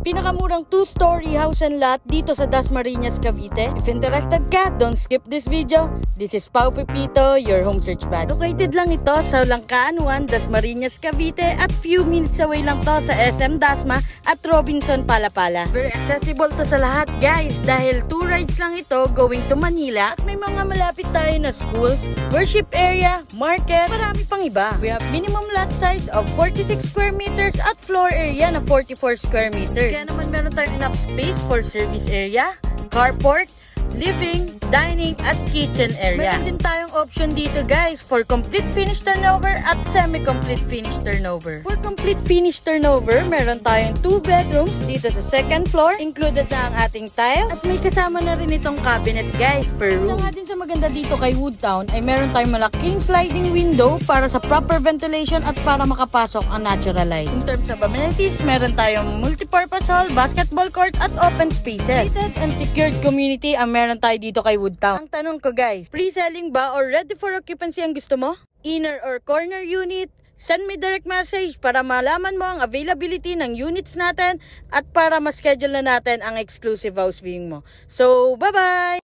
pinakamurang 2-story house and lot dito sa Dasmariñas, Cavite. If interested ka, don't skip this video. This is Pao Pepito, your home search buddy. Located lang ito sa Langkaan 1, Dasmariñas, Cavite at few minutes away lang to sa SM Dasma at Robinson Palapala. Very accessible to sa lahat guys dahil 2 rides lang ito going to Manila at may mga malapit tayo na schools, worship area, market, marami pang iba. We have minimum lot size of 46 square meters at floor area na 44 square meters. Kaya naman meron tayong enough space for service area, carport, living, dining, at kitchen area. Meron din tayong option dito guys for complete finish turnover at semi-complete finish turnover. For complete finish turnover, meron tayong 2 bedrooms dito sa second floor. Included na ang ating tiles. At may kasama na rin itong cabinet guys per room. Isa nga din sa maganda dito kay Woodtown ay meron tayong malaking sliding window para sa proper ventilation at para makapasok ang natural light. In terms of amenities, meron tayong multipurpose hall, basketball court, at open spaces. Gated and secured community ang meron tayo dito kay Woodtown. Ang tanong ko guys, pre-selling ba or ready for occupancy ang gusto mo? Inner or corner unit? Send me direct message para malaman mo ang availability ng units natin at para ma-schedule na natin ang exclusive house viewing mo. So, bye-bye!